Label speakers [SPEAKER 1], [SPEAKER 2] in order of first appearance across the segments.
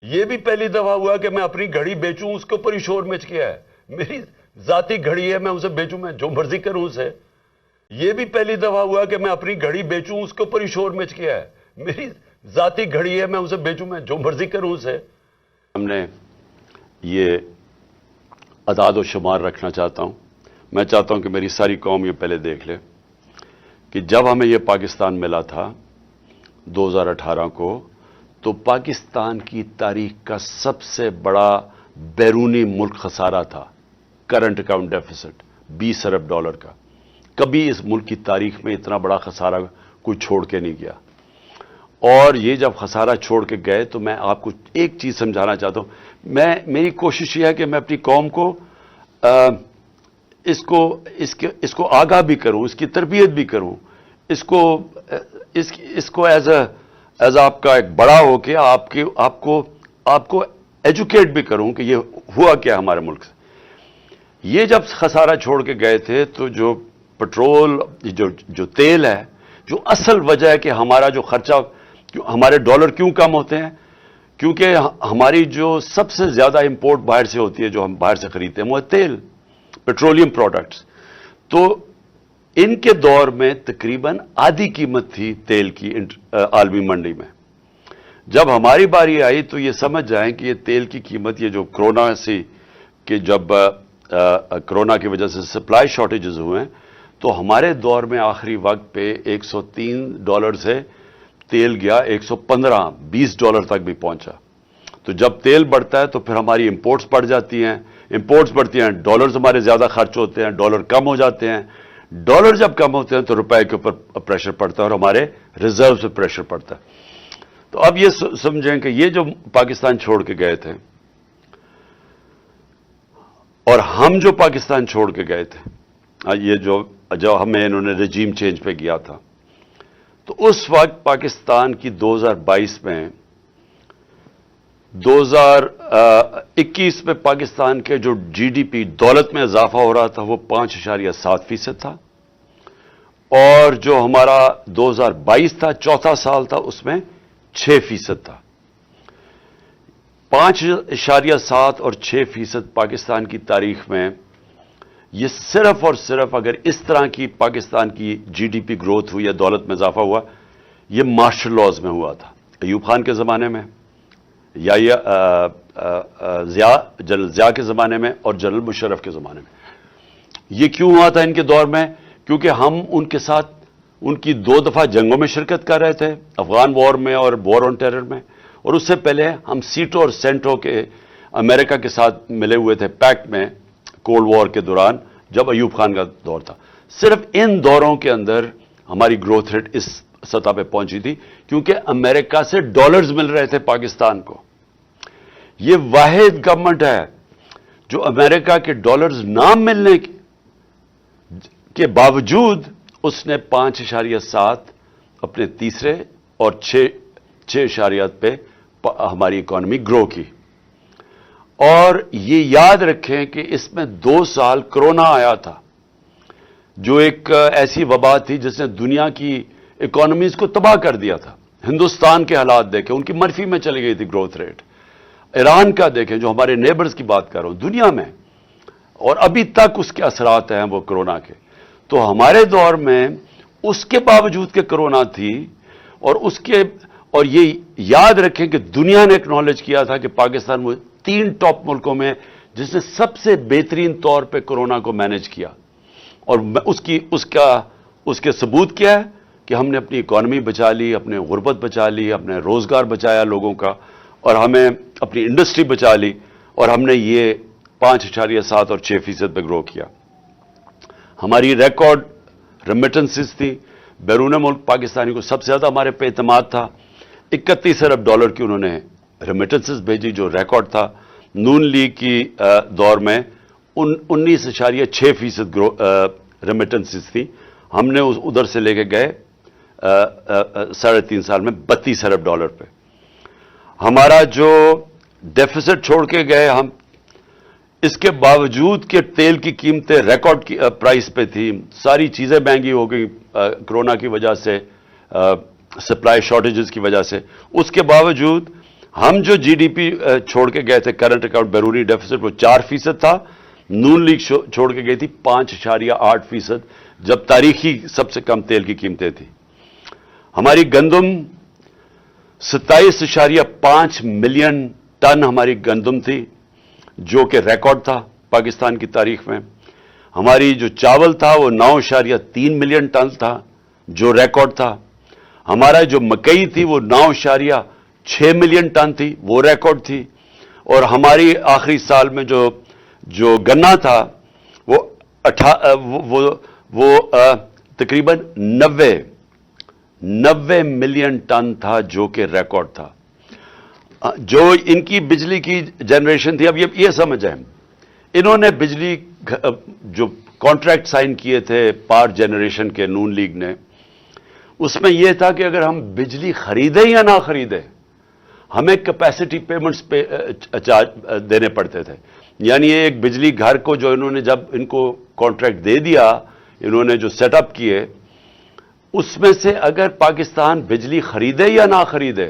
[SPEAKER 1] یہ بھی پہلی دفعہ ہوا کہ میں اپنی گھڑی بیچوں، اس کے اوپر ہی شور مچ گیا ہے. میری ذاتی گھڑی ہے، میں اسے بیچوں، میں جو مرضی کروں اسے. یہ بھی پہلی دفعہ ہوا کہ میں اپنی گھڑی بیچوں، اس کے اوپر ہی شور مچ گیا ہے. میری ذاتی گھڑی ہے، میں اسے بیچوں، میں جو مرضی کروں اسے.
[SPEAKER 2] ہم نے یہ اعداد و شمار رکھنا چاہتا ہوں. میں چاہتا ہوں کہ میری ساری قوم یہ پہلے دیکھ لے کہ جب ہمیں یہ پاکستان ملا تھا 2018 کو، تو پاکستان کی تاریخ کا سب سے بڑا بیرونی ملک خسارہ تھا کرنٹ اکاؤنٹ ڈیفیسٹ 20 ارب ڈالر کا. کبھی اس ملک کی تاریخ میں اتنا بڑا خسارہ کوئی چھوڑ کے نہیں گیا. اور یہ جب خسارہ چھوڑ کے گئے تو میں آپ کو ایک چیز سمجھانا چاہتا ہوں. میری کوشش یہ ہے کہ میں اپنی قوم کو اس کو آگاہ بھی کروں، اس کی تربیت بھی کروں، اس کو ایز آپ کا ایک بڑا ہو کے آپ کو ایجوکیٹ بھی کروں کہ یہ ہوا کیا ہمارے ملک سے. یہ جب خسارہ چھوڑ کے گئے تھے تو جو پٹرول، جو تیل ہے، جو اصل وجہ ہے کہ ہمارا جو خرچہ، ہمارے ڈالر کیوں کم ہوتے ہیں، کیونکہ ہماری جو سب سے زیادہ امپورٹ باہر سے ہوتی ہے، جو ہم باہر سے خریدتے ہیں، وہ تیل، پیٹرولیم پروڈکٹس. تو ان کے دور میں تقریباً آدھی قیمت تھی تیل کی عالمی منڈی میں. جب ہماری باری آئی تو یہ سمجھ جائیں کہ یہ تیل کی قیمت، یہ جو کرونا سے کہ جب کرونا کی وجہ سے سپلائی شارٹیجز ہوئے ہیں، تو ہمارے دور میں آخری وقت پہ $103 سے تیل گیا 115 $20 تک بھی پہنچا. تو جب تیل بڑھتا ہے تو پھر ہماری امپورٹس بڑھ جاتی ہیں، امپورٹس بڑھتی ہیں، ڈالرز ہمارے زیادہ خرچ ہوتے ہیں، ڈالر کم ہو جاتے ہیں. ڈالر جب کم ہوتے ہیں تو روپے کے اوپر پریشر پڑتا ہے اور ہمارے ریزرو پہ پریشر پڑتا ہے. تو اب یہ سمجھیں کہ یہ جو پاکستان چھوڑ کے گئے تھے اور ہم جو پاکستان چھوڑ کے گئے تھے، یہ جو ہمیں انہوں نے رجیم چینج پہ کیا تھا، تو اس وقت پاکستان کی 2022 میں 2021 میں پاکستان کے جو جی ڈی پی دولت میں اضافہ ہو رہا تھا وہ 5.7% تھا، اور جو ہمارا 2022 تھا، چوتھا سال تھا، اس میں 6% تھا. 5.7 اور 6% پاکستان کی تاریخ میں یہ صرف اور صرف اگر اس طرح کی پاکستان کی جی ڈی پی گروتھ ہوئی یا دولت میں اضافہ ہوا، یہ مارشل لاز میں ہوا تھا، ایوب خان کے زمانے میں، یا جنرل ضیاء کے زمانے میں اور جنرل مشرف کے زمانے میں. یہ کیوں ہوا تھا ان کے دور میں؟ کیونکہ ہم ان کے ساتھ ان کی 2 دفعہ جنگوں میں شرکت کر رہے تھے، افغان وار میں اور وار آن ٹیرر میں، اور اس سے پہلے ہم سیٹو اور سینٹو کے امریکہ کے ساتھ ملے ہوئے تھے پیکٹ میں کولڈ وار کے دوران جب ایوب خان کا دور تھا. صرف ان دوروں کے اندر ہماری گروتھ ریٹ اس سطح پہ پہنچی تھی کیونکہ امریکہ سے ڈالرز مل رہے تھے پاکستان کو. یہ واحد گورنمنٹ ہے جو امریکہ کے ڈالرز نہ ملنے کے باوجود اس نے 5.7 اپنے تیسرے اور 6.8 پہ ہماری اکانومی گرو کی. اور یہ یاد رکھیں کہ اس میں 2 سال کرونا آیا تھا جو ایک ایسی وبا تھی جس نے دنیا کی اکانومیز کو تباہ کر دیا تھا. ہندوستان کے حالات دیکھیں، ان کی مرفی میں چلی گئی تھی گروتھ ریٹ. ایران کا دیکھیں، جو ہمارے نیبرز کی بات کر رہا ہوں دنیا میں، اور ابھی تک اس کے اثرات ہیں وہ کرونا کے. تو ہمارے دور میں اس کے باوجود کہ کرونا تھی اور یہ یاد رکھیں کہ دنیا نے اکنالج کیا تھا کہ پاکستان وہ 3 ٹاپ ملکوں میں جس نے سب سے بہترین طور پہ کرونا کو مینج کیا. اور اس کے ثبوت کیا ہے کہ ہم نے اپنی اکانومی بچا لی، اپنے غربت بچا لی، اپنے روزگار بچایا لوگوں کا، اور ہمیں اپنی انڈسٹری بچا لی، اور ہم نے یہ 5.7 اور 6% پہ گرو کیا. ہماری ریکارڈ ریمیٹنسز تھی، بیرون ملک پاکستانی کو سب سے زیادہ ہمارے پہ اعتماد تھا. 31 ارب ڈالر کی انہوں نے ریمیٹنسز بھیجی جو ریکارڈ تھا. نون لیگ کی دور میں 19.6% ریمیٹنسز تھی. ہم نے ادھر سے لے کے گئے 3.5 سال میں 32 ارب ڈالر پہ. ہمارا جو ڈیفیسٹ چھوڑ کے گئے ہم، اس کے باوجود کہ تیل کی قیمتیں ریکارڈ کی پرائس پہ تھی، ساری چیزیں مہنگی ہو گئی کرونا کی وجہ سے، سپلائی شارٹیجز کی وجہ سے، اس کے باوجود ہم جو جی ڈی پی چھوڑ کے گئے تھے کرنٹ اکاؤنٹ بیرونی ڈیفیسٹ وہ 4% تھا. نون لیگ چھوڑ کے گئی تھی 5.8%، جب تاریخی سب سے کم تیل کی قیمتیں تھیں. ہماری گندم 27.5 ملین ٹن ہماری گندم تھی، جو کہ ریکارڈ تھا پاکستان کی تاریخ میں. ہماری جو چاول تھا وہ 9.3 ملین ٹن تھا، جو ریکارڈ تھا. ہمارا جو مکئی تھی وہ 9.6 ملین ٹن تھی، وہ ریکارڈ تھی. اور ہماری آخری سال میں جو گنا تھا وہ تقریباً 90 ملین ٹن تھا، جو کہ ریکارڈ تھا. جو ان کی بجلی کی جنریشن تھی، اب یہ سمجھیں، انہوں نے بجلی جو کانٹریکٹ سائن کیے تھے پاور جنریشن کے نون لیگ نے، اس میں یہ تھا کہ اگر ہم بجلی خریدیں یا نہ خریدیں ہمیں کیپیسٹی پیمنٹس پہ دینے پڑتے تھے. یعنی ایک بجلی گھر کو جو انہوں نے جب ان کو کانٹریکٹ دے دیا، انہوں نے جو سیٹ اپ کیے، اس میں سے اگر پاکستان بجلی خریدے یا نہ خریدے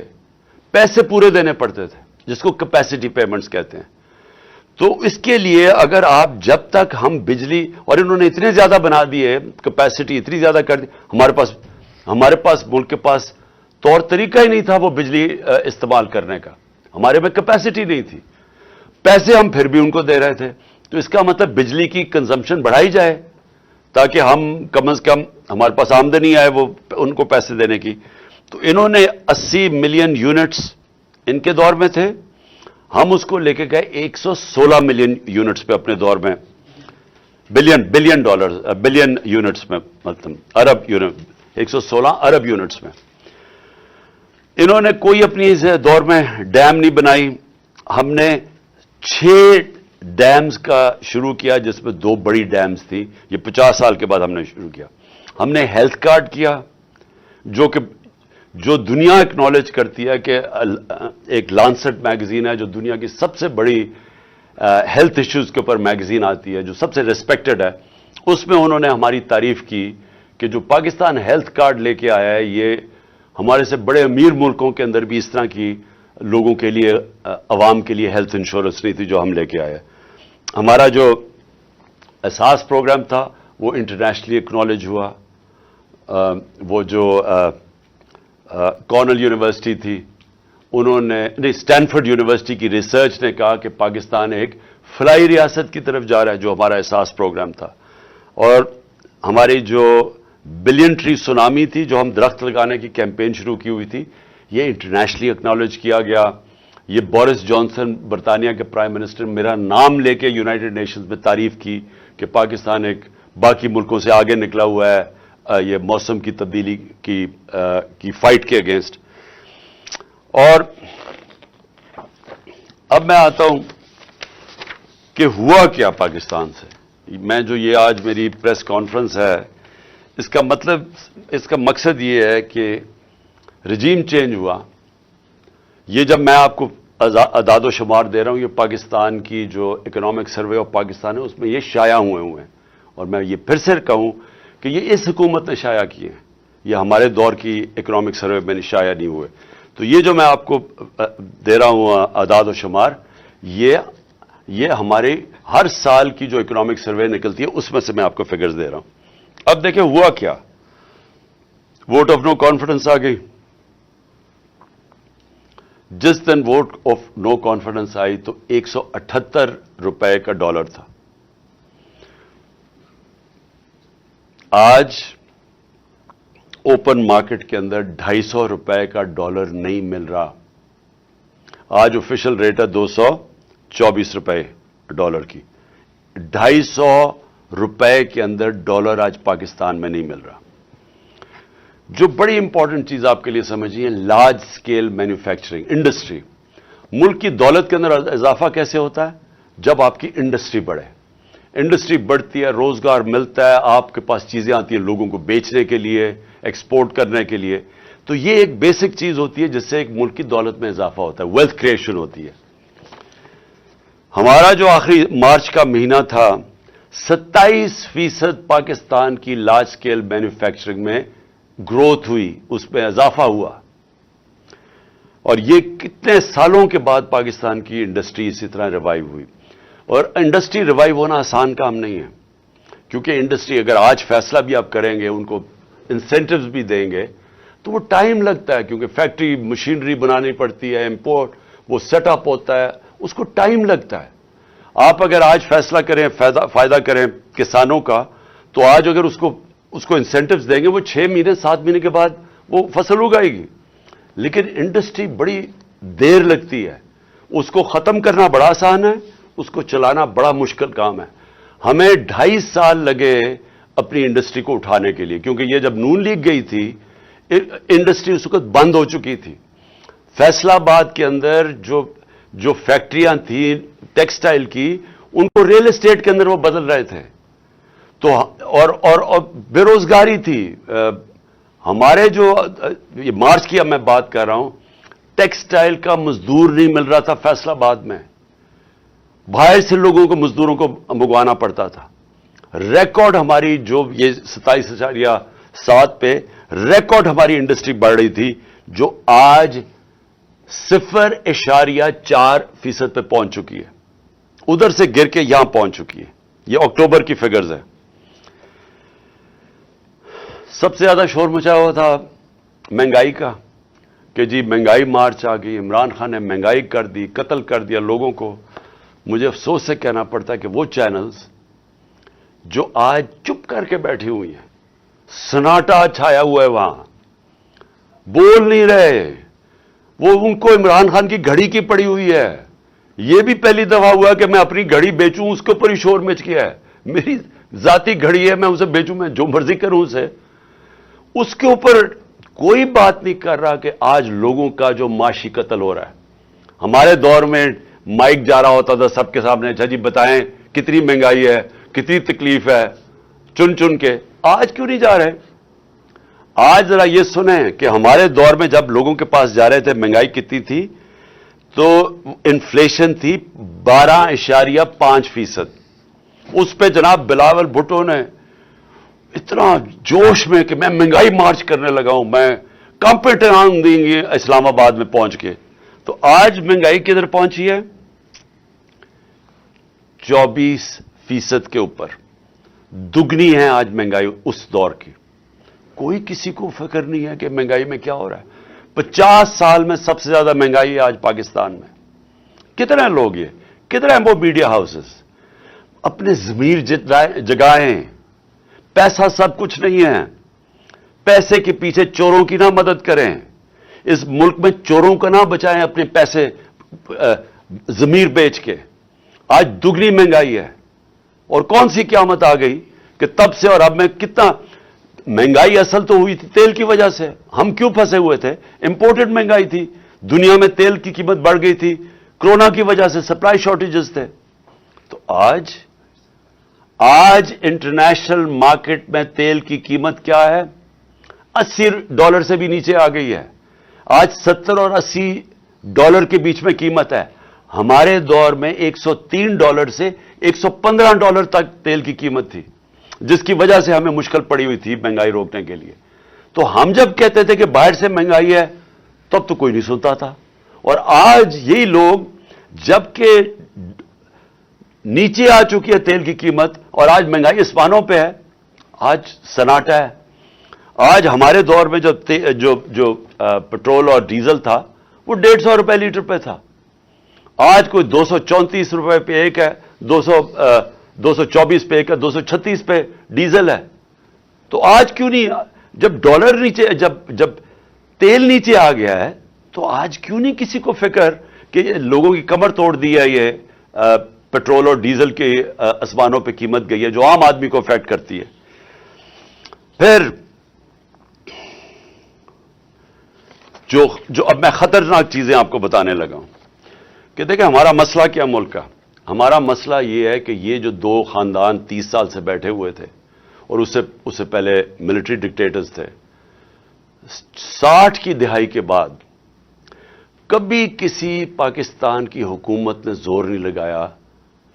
[SPEAKER 2] پیسے پورے دینے پڑتے تھے، جس کو کیپیسٹی پیمنٹس کہتے ہیں. تو اس کے لیے اگر آپ جب تک ہم بجلی، اور انہوں نے اتنے زیادہ بنا دیے، کیپیسٹی اتنی زیادہ کر دی، ہمارے پاس ملک کے پاس طور طریقہ ہی نہیں تھا وہ بجلی استعمال کرنے کا. ہمارے میں کیپیسٹی نہیں تھی، پیسے ہم پھر بھی ان کو دے رہے تھے. تو اس کا مطلب بجلی کی کنزمپشن بڑھائی جائے تاکہ ہم کم از کم ہمارے پاس آمدنی آئے وہ ان کو پیسے دینے کی. تو انہوں نے 80 ملین یونٹس ان کے دور میں تھے، ہم اس کو لے کے گئے 116 ملین یونٹس پہ اپنے دور میں. بلین یونٹس میں، مطلب ارب یونٹ، 116 ارب یونٹس میں. انہوں نے کوئی اپنی اس دور میں ڈیم نہیں بنائی. ہم نے 6 ڈیمز کا شروع کیا، جس میں 2 بڑی ڈیمز تھی. یہ 50 سال کے بعد ہم نے شروع کیا. ہم نے ہیلتھ کارڈ کیا، جو دنیا ایکنالج کرتی ہے کہ ایک لانسٹ میگزین ہے جو دنیا کی سب سے بڑی ہیلتھ ایشوز کے اوپر میگزین آتی ہے، جو سب سے ریسپیکٹڈ ہے. اس میں انہوں نے ہماری تعریف کی کہ جو پاکستان ہیلتھ کارڈ لے کے آیا ہے، یہ ہمارے سے بڑے امیر ملکوں کے اندر بھی اس طرح کی لوگوں کے لیے، عوام کے لیے ہیلتھ انشورنس نہیں تھی جو ہم لے کے آئے. ہمارا جو احساس پروگرام تھا وہ انٹرنیشنلی ایکنالج ہوا. وہ جو کارنل یونیورسٹی تھی، انہوں نے اسٹینفورڈ یونیورسٹی کی ریسرچ نے کہا کہ پاکستان ایک فلائی ریاست کی طرف جا رہا ہے، جو ہمارا احساس پروگرام تھا. اور ہماری جو بلین ٹری سونامی تھی، جو ہم درخت لگانے کی کیمپین شروع کی ہوئی تھی، یہ انٹرنیشنلی ایکنالج کیا گیا. یہ بورس جانسن برطانیہ کے پرائم منسٹر میرا نام لے کے یونائٹڈ نیشنز میں تعریف کی کہ پاکستان ایک باقی ملکوں سے آگے نکلا ہوا ہے یہ موسم کی تبدیلی کی فائٹ کے اگینسٹ. اور اب میں آتا ہوں کہ ہوا کیا پاکستان سے. میں جو یہ آج میری پریس کانفرنس ہے، اس کا مقصد یہ ہے کہ رجیم چینج ہوا. یہ جب میں آپ کو اعداد و شمار دے رہا ہوں، یہ پاکستان کی جو اکنامک سروے آف پاکستان ہے اس میں یہ شائع ہوئے ہیں. اور میں یہ پھر سے کہوں کہ یہ اس حکومت نے شائع کیے ہیں، یہ ہمارے دور کی اکنامک سروے میں شائع نہیں ہوئے. تو یہ جو میں آپ کو دے رہا ہوں اعداد و شمار، یہ ہمارے ہر سال کی جو اکنامک سروے نکلتی ہے اس میں سے میں آپ کو فگرز دے رہا ہوں. اب دیکھیں ہوا کیا. ووٹ آف نو کانفیڈنس آ گئی. جس دن ووٹ آف نو کانفیڈنس آئی تو 178 روپے کا ڈالر تھا. آج اوپن مارکیٹ کے اندر 250 روپے کا ڈالر نہیں مل رہا. آج آفیشل ریٹ ہے 224 روپے ڈالر کی. 250 روپے کے اندر ڈالر آج پاکستان میں نہیں مل رہا. جو بڑی امپورٹنٹ چیز آپ کے لیے سمجھیے، لارج سکیل مینوفیکچرنگ انڈسٹری. ملک کی دولت کے اندر اضافہ کیسے ہوتا ہے؟ جب آپ کی انڈسٹری بڑھے. انڈسٹری بڑھتی ہے، روزگار ملتا ہے، آپ کے پاس چیزیں آتی ہیں لوگوں کو بیچنے کے لیے، ایکسپورٹ کرنے کے لیے. تو یہ ایک بیسک چیز ہوتی ہے جس سے ایک ملک کی دولت میں اضافہ ہوتا ہے، ویلتھ کریشن ہوتی ہے. ہمارا جو آخری مارچ کا مہینہ تھا، 27% پاکستان کی لارج سکیل مینوفیکچرنگ میں گروتھ ہوئی، اس میں اضافہ ہوا. اور یہ کتنے سالوں کے بعد پاکستان کی انڈسٹری اسی طرح ریوائیو ہوئی. اور انڈسٹری ریوائیو ہونا آسان کام نہیں ہے, کیونکہ انڈسٹری اگر آج فیصلہ بھی آپ کریں گے, ان کو انسینٹیوز بھی دیں گے, تو وہ ٹائم لگتا ہے, کیونکہ فیکٹری مشینری بنانی پڑتی ہے, امپورٹ وہ سیٹ اپ ہوتا ہے, اس کو ٹائم لگتا ہے. آپ اگر آج فیصلہ کریں, فائدہ کریں کسانوں کا, تو آج اگر اس کو انسینٹیوز دیں گے, وہ 6 مہینے 7 مہینے کے بعد وہ فصل اگائے گی. لیکن انڈسٹری بڑی دیر لگتی ہے, اس کو ختم کرنا بڑا آسان ہے, اس کو چلانا بڑا مشکل کام ہے. ہمیں 2.5 سال لگے اپنی انڈسٹری کو اٹھانے کے لیے, کیونکہ یہ جب نون لیگ گئی تھی انڈسٹری اس وقت بند ہو چکی تھی. فیصل آباد کے اندر جو فیکٹریاں تھیں ٹیکسٹائل کی, ان کو ریل اسٹیٹ کے اندر وہ بدل رہے تھے. تو اور بے روزگاری تھی. ہمارے جو یہ مارچ کی اب میں بات کر رہا ہوں, ٹیکسٹائل کا مزدور نہیں مل رہا تھا فیصل آباد میں, باہر سے لوگوں کو مزدوروں کو منگوانا پڑتا تھا. ریکارڈ ہماری جو یہ 27.7 پہ ریکارڈ ہماری انڈسٹری بڑھ رہی تھی, جو آج 0.4% پہ پہنچ چکی ہے, ادھر سے گر کے یہاں پہنچ چکی ہے. یہ اکتوبر کی فگرز ہے. سب سے زیادہ شور مچایا ہوا تھا مہنگائی کا, کہ جی مہنگائی مارچ آ گئی, عمران خان نے مہنگائی کر دی, قتل کر دیا لوگوں کو. مجھے افسوس سے کہنا پڑتا ہے کہ وہ چینلز جو آج چپ کر کے بیٹھی ہوئی ہیں, سناٹا چھایا ہوا ہے وہاں, بول نہیں رہے, وہ ان کو عمران خان کی گھڑی کی پڑی ہوئی ہے. یہ بھی پہلی دفعہ ہوا کہ میں اپنی گھڑی بیچوں, اس کے اوپر ہی شور مچ گیا ہے. میری ذاتی گھڑی ہے, میں اسے بیچوں, میں جو مرضی کروں اسے. اس کے اوپر کوئی بات نہیں کر رہا کہ آج لوگوں کا جو معاشی قتل ہو رہا ہے. ہمارے دور میں مائک جا رہا ہوتا تھا سب کے سامنے, اچھا جی بتائیں کتنی مہنگائی ہے, کتنی تکلیف ہے, چن چن کے. آج کیوں نہیں جا رہے؟ آج ذرا یہ سنیں کہ ہمارے دور میں جب لوگوں کے پاس جا رہے تھے مہنگائی کتنی تھی, تو انفلیشن تھی 12.5%. اس پہ جناب بلاول بھٹو نے اتنا جوش میں کہ میں مہنگائی مارچ کرنے لگا ہوں, میں کمپٹیشن دیں گے اسلام آباد میں پہنچ کے. تو آج مہنگائی کدھر پہنچی ہے؟ 24% کے اوپر. دگنی ہے آج مہنگائی اس دور کی. کوئی کسی کو فکر نہیں ہے کہ مہنگائی میں کیا ہو رہا ہے. 50 سال میں سب سے زیادہ مہنگائی ہے آج پاکستان میں. کتنے لوگ یہ, کتنے ہیں وہ میڈیا ہاؤسز, اپنے ضمیر جگائیں. پیسہ سب کچھ نہیں ہے, پیسے کے پیچھے چوروں کی نہ مدد کریں. اس ملک میں چوروں کا نہ بچائیں اپنے پیسے ضمیر بیچ کے. آج دگنی مہنگائی ہے. اور کون سی قیامت آ گئی کہ تب سے اور اب میں کتنا مہنگائی اصل تو ہوئی تھی تیل کی وجہ سے. ہم کیوں پھنسے ہوئے تھے؟ امپورٹڈ مہنگائی تھی, دنیا میں تیل کی قیمت بڑھ گئی تھی, کرونا کی وجہ سے سپلائی شارٹیجز تھے. تو آج انٹرنیشنل مارکیٹ میں تیل کی قیمت کیا ہے؟ $80 سے بھی نیچے آ گئی ہے. آج $70 اور $80 کے بیچ میں قیمت ہے. ہمارے دور میں $103 سے $115 تک تیل کی قیمت تھی, جس کی وجہ سے ہمیں مشکل پڑی ہوئی تھی مہنگائی روکنے کے لیے. تو ہم جب کہتے تھے کہ باہر سے مہنگائی ہے, تب تو کوئی نہیں سنتا تھا. اور آج یہی لوگ جبکہ نیچے آ چکی ہے تیل کی قیمت اور آج مہنگائی آسمانوں پہ ہے, آج سناٹا ہے. آج ہمارے دور میں جو پٹرول اور ڈیزل تھا وہ $150 لیٹر پہ تھا. آج کوئی $234 پہ ایک ہے, 224 پہ ایک ہے, 236 پہ ڈیزل ہے. تو آج کیوں نہیں, جب ڈالر نیچے, جب تیل نیچے آ گیا ہے, تو آج کیوں نہیں کسی کو فکر کہ لوگوں کی کمر توڑ دی ہے یہ پیٹرول اور ڈیزل کے آسمانوں پہ قیمت گئی ہے, جو عام آدمی کو افیکٹ کرتی ہے. پھر جو اب میں خطرناک چیزیں آپ کو بتانے لگا ہوں کہ دیکھیں ہمارا مسئلہ کیا ملک کا. ہمارا مسئلہ یہ ہے کہ یہ جو 2 خاندان 30 سال سے بیٹھے ہوئے تھے, اور اس سے پہلے ملٹری ڈکٹیٹرز تھے, 60 کی دہائی کے بعد کبھی کسی پاکستان کی حکومت نے زور نہیں لگایا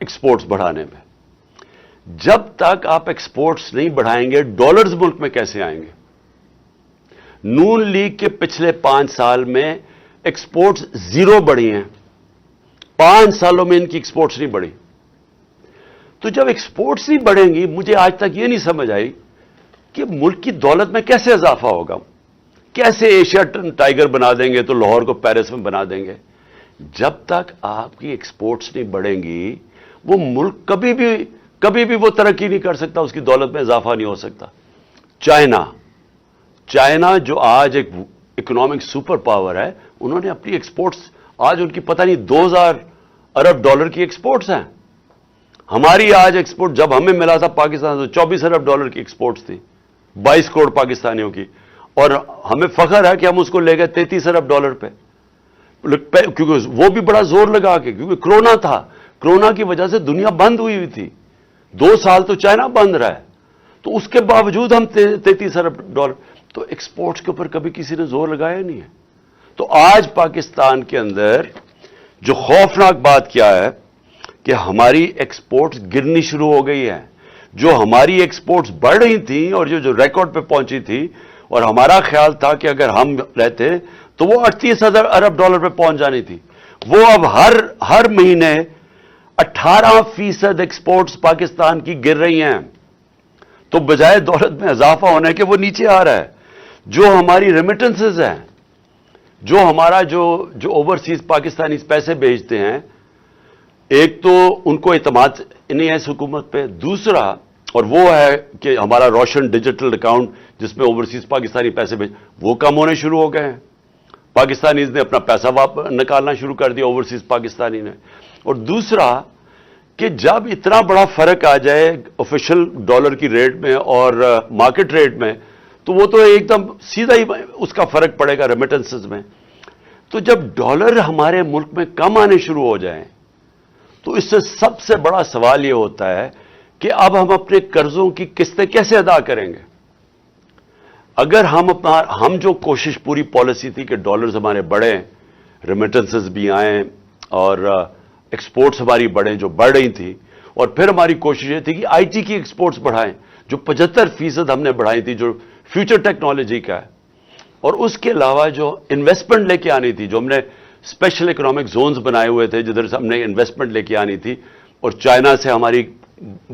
[SPEAKER 2] ایکسپورٹس بڑھانے میں. جب تک آپ ایکسپورٹس نہیں بڑھائیں گے, ڈالرز ملک میں کیسے آئیں گے؟ نون لیگ کے پچھلے 5 سال میں ایکسپورٹس زیرو بڑھی ہیں, 5 سالوں میں ان کی ایکسپورٹس نہیں بڑھی. تو جب ایکسپورٹس نہیں بڑھیں گی, مجھے آج تک یہ نہیں سمجھ آئی کہ ملک کی دولت میں کیسے اضافہ ہوگا. کیسے ایشیا ٹائیگر بنا دیں گے تو لاہور کو پیرس میں بنا دیں گے. جب تک آپ کی ایکسپورٹس نہیں بڑھیں گی, وہ ملک کبھی بھی وہ ترقی نہیں کر سکتا, اس کی دولت میں اضافہ نہیں ہو سکتا. چائنا جو آج ایک اکنامک سپر پاور ہے, انہوں نے اپنی ایکسپورٹس, آج ان کی پتہ نہیں 2000 ارب ڈالر کی ایکسپورٹس ہیں. ہماری آج ایکسپورٹ جب ہمیں ملا تھا پاکستان تو 24 ارب ڈالر کی ایکسپورٹس تھی, 22 کروڑ پاکستانیوں کی, اور ہمیں فخر ہے کہ ہم اس کو لے گئے 33 ارب ڈالر پہ, کیونکہ وہ بھی بڑا زور لگا کے, کیونکہ کرونا تھا, کرونا کی وجہ سے دنیا بند ہوئی تھی. 2 سال تو چائنا بند رہا ہے, تو اس کے باوجود ہم 33 ارب ڈالر. تو ایکسپورٹس کے اوپر کبھی کسی نے زور لگایا نہیں ہے. تو آج پاکستان کے اندر جو خوفناک بات کیا ہے کہ ہماری ایکسپورٹس گرنی شروع ہو گئی ہے. جو ہماری ایکسپورٹس بڑھ رہی تھیں اور جو ریکارڈ پہ پہنچی تھی, اور ہمارا خیال تھا کہ اگر ہم رہتے تو وہ 38 ارب ڈالر پہ پہنچ جانی تھی, وہ اب ہر مہینے 18% ایکسپورٹس پاکستان کی گر رہی ہیں. تو بجائے دولت میں اضافہ ہونے کے وہ نیچے آ رہا ہے. جو ہماری ریمیٹنسز ہیں, جو ہمارا جو اوورسیز پاکستانی پیسے بھیجتے ہیں, ایک تو ان کو اعتماد نہیں ہے اس حکومت پہ, دوسرا اور وہ ہے کہ ہمارا روشن ڈیجیٹل اکاؤنٹ جس میں اوورسیز پاکستانی پیسے وہ کم ہونے شروع ہو گئے ہیں. پاکستانیز نے اپنا پیسہ نکالنا شروع کر دیا اوورسیز پاکستانی نے. اور دوسرا کہ جب اتنا بڑا فرق آ جائے آفیشل ڈالر کی ریٹ میں اور مارکیٹ ریٹ میں, تو وہ تو ایک دم سیدھا ہی اس کا فرق پڑے گا ریمیٹنسز میں. تو جب ڈالر ہمارے ملک میں کم آنے شروع ہو جائیں تو اس سے سب سے بڑا سوال یہ ہوتا ہے کہ اب ہم اپنے قرضوں کی قسطیں کیسے ادا کریں گے. اگر ہم جو کوشش پوری پالیسی تھی کہ ڈالرز ہمارے بڑھیں, ریمیٹنسز بھی آئیں اور ایکسپورٹس ہماری بڑھیں جو بڑھ رہی تھی, اور پھر ہماری کوشش یہ تھی کہ آئی ٹی کی ایکسپورٹس بڑھائیں جو 75% ہم نے بڑھائی تھی, جو فیوچر ٹیکنالوجی کا ہے, اور اس کے علاوہ جو انویسٹمنٹ لے کے آنی تھی, جو ہم نے اسپیشل اکنامک زونز بنائے ہوئے تھے جدھر سے ہم نے انویسٹمنٹ لے کے آنی تھی, اور چائنا سے ہماری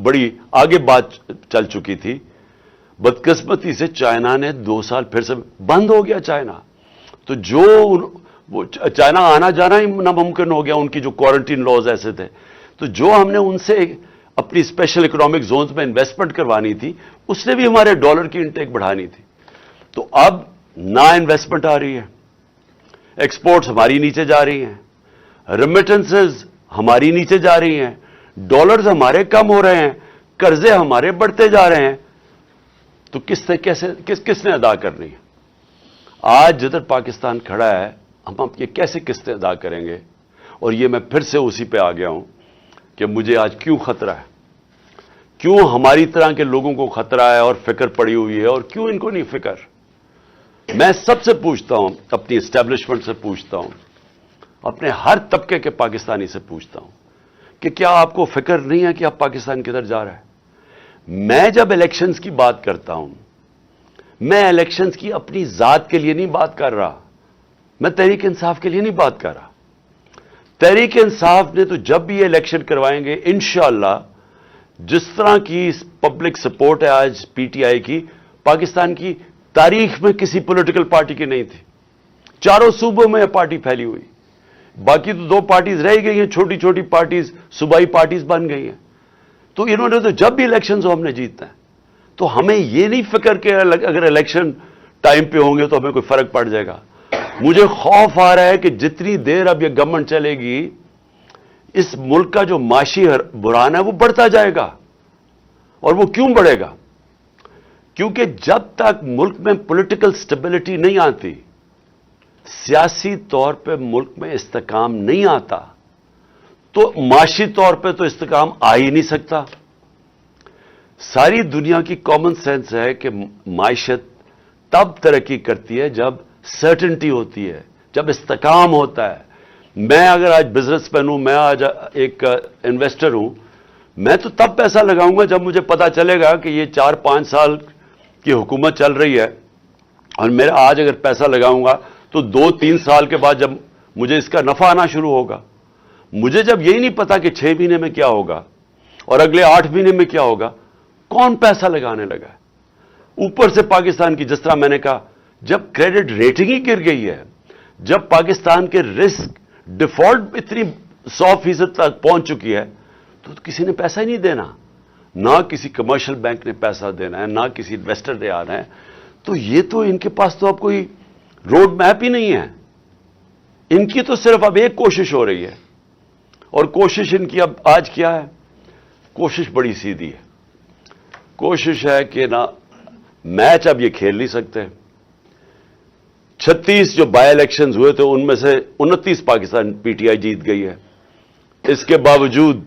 [SPEAKER 2] بڑی آگے بات چل چکی تھی. بدقسمتی سے چائنا نے 2 سال پھر سے بند ہو گیا چائنا. تو وہ چائنا آنا جانا ہی ناممکن ہو گیا, ان کی جو کوارنٹین لاز ایسے تھے. تو جو ہم نے ان سے اپنی اسپیشل اکنامک زونز میں انویسٹمنٹ کروانی تھی, اس نے بھی ہمارے ڈالر کی انٹیک بڑھانی تھی. تو اب نہ انویسٹمنٹ آ رہی ہے, ایکسپورٹس ہماری نیچے جا رہی ہیں, ریمیٹنسز ہماری نیچے جا رہی ہیں, ڈالرز ہمارے کم ہو رہے ہیں, قرضے ہمارے بڑھتے جا رہے ہیں. تو کس نے ادا کرنی ہے؟ آج جدھر پاکستان کھڑا ہے, ہم یہ کیسے قسطیں ادا کریں گے؟ اور یہ میں پھر سے اسی پہ آ گیا ہوں کہ مجھے آج کیوں خطرہ ہے, کیوں ہماری طرح کے لوگوں کو خطرہ ہے اور فکر پڑی ہوئی ہے, اور کیوں ان کو نہیں فکر. میں سب سے پوچھتا ہوں, اپنی اسٹیبلشمنٹ سے پوچھتا ہوں, اپنے ہر طبقے کے پاکستانی سے پوچھتا ہوں کہ کیا آپ کو فکر نہیں ہے کہ اب پاکستان کدھر جا رہا ہے؟ میں جب الیکشنز کی بات کرتا ہوں, میں الیکشنز کی اپنی ذات کے لیے نہیں بات کر رہا, میں تحریک انصاف کے لیے نہیں بات کر رہا. تحریک انصاف نے تو جب بھی یہ الیکشن کروائیں گے انشاءاللہ, جس طرح کی پبلک سپورٹ ہے آج پی ٹی آئی کی, پاکستان کی تاریخ میں کسی پولیٹیکل پارٹی کی نہیں تھی. 4 صوبوں میں یہ پارٹی پھیلی ہوئی, باقی تو 2 پارٹیز رہ گئی ہیں, چھوٹی چھوٹی پارٹیز, صوبائی پارٹیز بن گئی ہیں. تو انہوں نے تو جب بھی الیکشنز ہو ہم نے جیتنا ہے. تو ہمیں یہ نہیں فکر کہ اگر الیکشن ٹائم پہ ہوں گے تو ہمیں کوئی فرق پڑ جائے گا. مجھے خوف آ رہا ہے کہ جتنی دیر اب یہ گورنمنٹ چلے گی, اس ملک کا جو معاشی بحران ہے وہ بڑھتا جائے گا. اور وہ کیوں بڑھے گا؟ کیونکہ جب تک ملک میں پولیٹیکل سٹیبلٹی نہیں آتی, سیاسی طور پہ ملک میں استحکام نہیں آتا, تو معاشی طور پہ تو استحکام آ ہی نہیں سکتا. ساری دنیا کی کامن سینس ہے کہ معیشت تب ترقی کرتی ہے جب سرٹنٹی ہوتی ہے, جب استحکام ہوتا ہے. میں اگر آج بزنس مین ہوں, میں آج ایک انویسٹر ہوں, میں تو تب پیسہ لگاؤں گا جب مجھے پتا چلے گا کہ یہ 4-5 سال کی حکومت چل رہی ہے, اور میرا آج اگر پیسہ لگاؤں گا تو 2-3 سال کے بعد جب مجھے اس کا نفع آنا شروع ہوگا. مجھے جب یہی نہیں پتا کہ 6 مہینے میں کیا ہوگا اور اگلے 8 مہینے میں کیا ہوگا, کون پیسہ لگانے لگا ہے؟ اوپر سے پاکستان کی, جس طرح میں نے کہا, جب کریڈٹ ریٹنگ ہی گر گئی ہے, جب پاکستان کے رسک ڈیفالٹ اتنی 100% تک پہنچ چکی ہے, تو کسی نے پیسہ ہی نہیں دینا. نہ کسی کمرشل بینک نے پیسہ دینا ہے, نہ کسی انویسٹر نے آنا ہے. تو یہ تو ان کے پاس تو اب کوئی روڈ میپ ہی نہیں ہے. ان کی تو صرف اب ایک کوشش ہو رہی ہے, اور کوشش ان کی اب آج کیا ہے؟ کوشش بڑی سیدھی ہے. کوشش ہے کہ نہ میچ اب یہ کھیل نہیں سکتے. 36 جو بائی الیکشنز ہوئے تھے ان میں سے 29 پاکستان پی ٹی آئی جیت گئی ہے. اس کے باوجود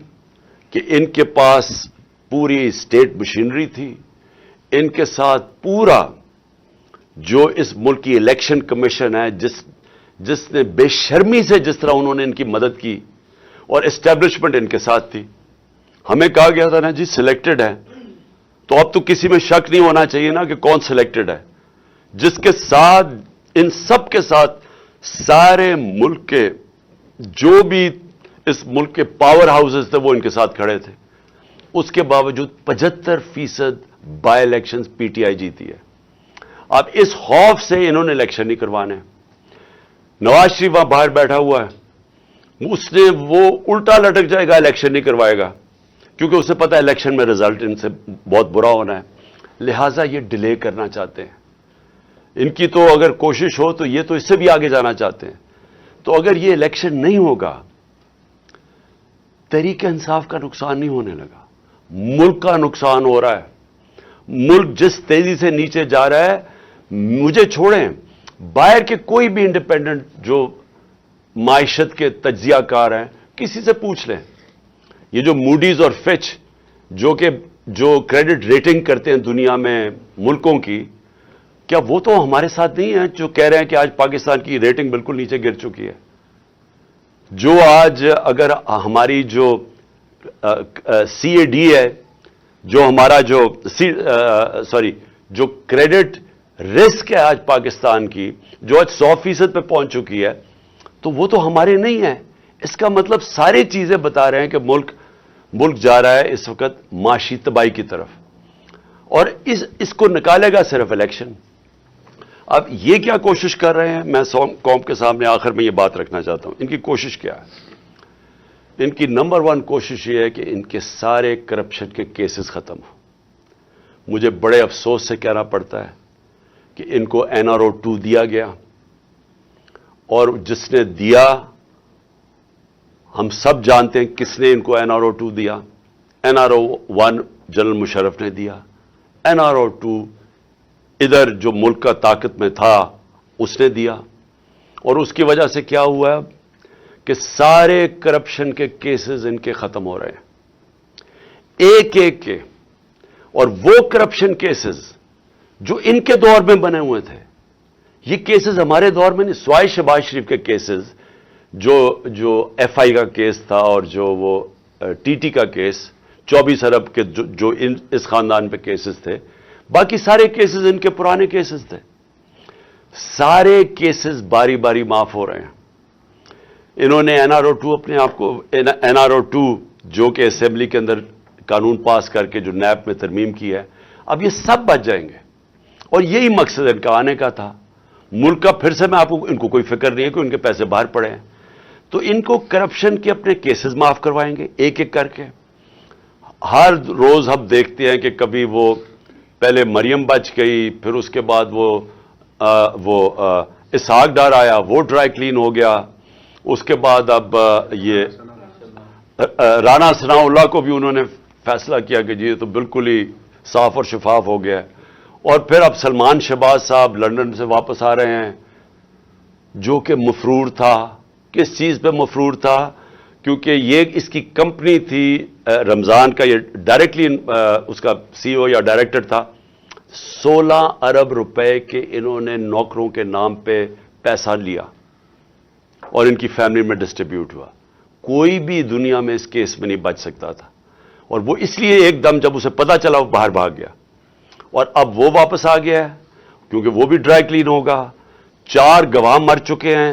[SPEAKER 2] کہ ان کے پاس پوری اسٹیٹ مشینری تھی, ان کے ساتھ پورا جو اس ملک کی الیکشن کمیشن ہے, جس نے بے شرمی سے جس طرح انہوں نے ان کی مدد کی, اور اسٹیبلشمنٹ ان کے ساتھ تھی. ہمیں کہا گیا تھا نا جی سلیکٹڈ ہے, تو اب تو کسی میں شک نہیں ہونا چاہیے نا کہ کون سلیکٹڈ ہے. جس کے ساتھ, ان سب کے ساتھ سارے ملک کے جو بھی اس ملک کے پاور ہاؤسز تھے وہ ان کے ساتھ کھڑے تھے. اس کے باوجود 75% by elections P T I جیتی ہے. اب اس خوف سے انہوں نے الیکشن نہیں کروانے. نواز شریف وہاں باہر بیٹھا ہوا ہے, اس نے وہ الٹا لٹک جائے گا, الیکشن نہیں کروائے گا, کیونکہ اسے پتا ہے الیکشن میں رزلٹ ان سے بہت برا ہونا ہے. لہذا یہ ڈیلے کرنا چاہتے ہیں. ان کی تو اگر کوشش ہو تو یہ تو اس سے بھی آگے جانا چاہتے ہیں. تو اگر یہ الیکشن نہیں ہوگا, تحریک انصاف کا نقصان نہیں ہونے لگا, ملک کا نقصان ہو رہا ہے. ملک جس تیزی سے نیچے جا رہا ہے, مجھے چھوڑیں, باہر کے کوئی بھی انڈیپینڈنٹ جو معیشت کے تجزیہ کار ہیں, کسی سے پوچھ لیں. یہ جو موڈیز اور فچ جو کریڈٹ ریٹنگ کرتے ہیں دنیا میں ملکوں کی, کیا وہ تو ہمارے ساتھ نہیں ہیں جو کہہ رہے ہیں کہ آج پاکستان کی ریٹنگ بالکل نیچے گر چکی ہے؟ جو آج اگر ہماری جو سی اے ڈی ہے, جو ہمارا جو کریڈٹ رسک ہے آج پاکستان کی, جو آج 100% پہ پہنچ چکی ہے, تو وہ تو ہمارے نہیں ہے. اس کا مطلب ساری چیزیں بتا رہے ہیں کہ ملک جا رہا ہے اس وقت معاشی تباہی کی طرف, اور اس کو نکالے گا صرف الیکشن. اب یہ کیا کوشش کر رہے ہیں, میں قوم کے سامنے آخر میں یہ بات رکھنا چاہتا ہوں. ان کی کوشش کیا ہے؟ ان کی نمبر 1 کوشش یہ ہے کہ ان کے سارے کرپشن کے کیسز ختم ہوں. مجھے بڑے افسوس سے کہنا پڑتا ہے کہ ان کو NRO 2 دیا گیا, اور جس نے دیا ہم سب جانتے ہیں کس نے ان کو NRO 2 دیا. NRO 1 جنرل مشرف نے دیا, NRO 2 ادھر جو ملک کا طاقت میں تھا اس نے دیا. اور اس کی وجہ سے کیا ہوا ہے کہ سارے کرپشن کے کیسز ان کے ختم ہو رہے ہیں, ایک ایک کے. اور وہ کرپشن کیسز جو ان کے دور میں بنے ہوئے تھے, یہ کیسز ہمارے دور میں نہیں. سوائے شہباز شریف کے کیسز, جو ایف آئی کا کیس تھا, اور جو وہ ٹی ٹی کا کیس, 24 ارب کے جو اس خاندان پہ کیسز تھے, باقی سارے کیسز ان کے پرانے کیسز تھے. سارے کیسز باری باری معاف ہو رہے ہیں. انہوں نے NRO 2 اپنے آپ کو, NRO 2 جو کہ اسمبلی کے اندر قانون پاس کر کے جو نیب میں ترمیم کی ہے, اب یہ سب بچ جائیں گے. اور یہی مقصد ان کا آنے کا تھا. ملک کا پھر سے میں آپ کو, ان کو کوئی فکر نہیں ہے کہ ان کے پیسے باہر پڑے ہیں, تو ان کو کرپشن کے اپنے کیسز معاف کروائیں گے ایک ایک کر کے. ہر روز ہم دیکھتے ہیں کہ کبھی وہ پہلے مریم بچ گئی, پھر اس کے بعد وہ اسحاق ڈار آیا, وہ ڈرائی کلین ہو گیا. اس کے بعد اب یہ رانا ثناء اللہ کو بھی انہوں نے فیصلہ کیا کہ جی یہ تو بالکل ہی صاف اور شفاف ہو گیا. اور پھر اب سلمان شہباز صاحب لندن سے واپس آ رہے ہیں, جو کہ مفرور تھا. کس چیز پہ مفرور تھا؟ کیونکہ یہ اس کی کمپنی تھی رمضان کا, یہ ڈائریکٹلی اس کا CEO یا ڈائریکٹر تھا. 16 ارب روپے کے انہوں نے نوکروں کے نام پہ پیسہ لیا اور ان کی فیملی میں ڈسٹریبیوٹ ہوا. کوئی بھی دنیا میں اس کیس میں نہیں بچ سکتا تھا, اور وہ اس لیے ایک دم جب اسے پتا چلا وہ باہر بھاگ گیا. اور اب وہ واپس آ گیا ہے کیونکہ وہ بھی ڈرائی کلین ہوگا. 4 گواہ مر چکے ہیں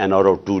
[SPEAKER 2] NRO 2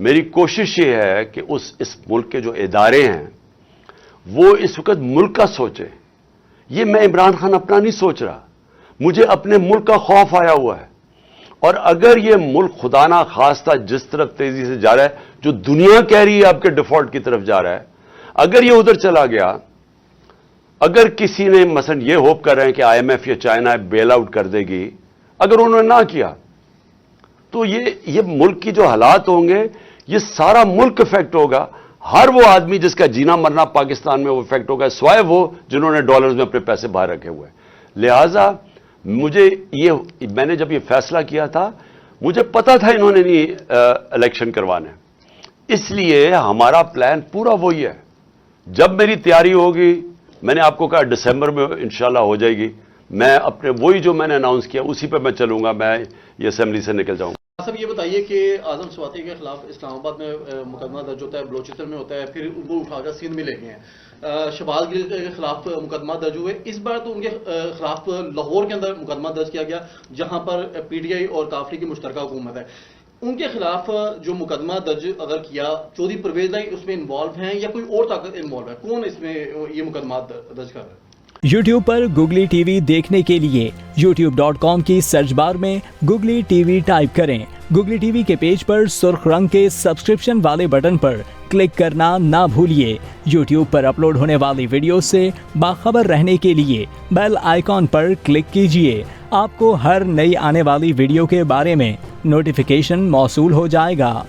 [SPEAKER 2] میری کوشش یہ ہے کہ اس ملک کے جو ادارے ہیں وہ اس وقت ملک کا سوچے. یہ میں عمران خان اپنا نہیں سوچ رہا, مجھے اپنے ملک کا خوف آیا ہوا ہے. اور اگر یہ ملک خدا نہ خواستہ جس طرف تیزی سے جا رہا ہے, جو دنیا کہہ رہی ہے آپ کے ڈیفالٹ کی طرف جا رہا ہے, اگر یہ ادھر چلا گیا, اگر کسی نے مثلا یہ ہوپ کر رہے ہیں کہ آئی ایم ایف یا چائنا بیل آؤٹ کر دے گی, اگر انہوں نے نہ کیا تو یہ ملک کی جو حالات ہوں گے یہ سارا ملک افیکٹ ہوگا. ہر وہ آدمی جس کا جینا مرنا پاکستان میں وہ افیکٹ ہوگا, سوائے وہ جنہوں نے ڈالرز میں اپنے پیسے باہر رکھے ہوئے. لہذا میں نے جب یہ فیصلہ کیا تھا, مجھے پتا تھا انہوں نے نہیں الیکشن کروانے, اس لیے ہمارا پلان پورا وہی ہے. جب میری تیاری ہوگی, میں نے آپ کو کہا دسمبر میں انشاءاللہ ہو جائے گی, میں اپنے وہی جو میں نے اناؤنس کیا اسی پہ میں چلوں گا, میں یہ اسمبلی سے نکل جاؤں گا.
[SPEAKER 3] صاحب یہ بتائیے کہ اعظم سواتی کے خلاف اسلام آباد میں مقدمہ درج ہوتا ہے, بلوچستان میں ہوتا ہے, پھر ان کو اٹھا کر سندھ میں لے گئے ہیں. شہباز گل کے خلاف مقدمہ درج ہوئے, اس بار تو ان کے خلاف لاہور کے اندر مقدمہ درج کیا گیا جہاں پر پی ٹی آئی اور کافری کی مشترکہ حکومت ہے. ان کے خلاف جو مقدمہ درج اگر کیا, چودھری پرویز لائی اس میں انوالو ہیں یا کوئی اور طاقت انوالو ہے, کون اس میں یہ مقدمات درج کر رہا ہے؟
[SPEAKER 4] یوٹیوب پر گوگلی ٹی وی دیکھنے کے لیے youtube.com کی سرچ بار میں گوگلی ٹی وی ٹائپ کریں. گوگلی ٹی وی کے پیج پر سرخ رنگ کے سبسکرپشن والے بٹن پر کلک کرنا نہ بھولیے. یوٹیوب پر اپلوڈ ہونے والی ویڈیو سے باخبر رہنے کے لیے بیل آئیکن پر کلک کیجیے. آپ کو ہر نئی آنے والی ویڈیو کے بارے میں نوٹیفیکیشن موصول ہو جائے گا.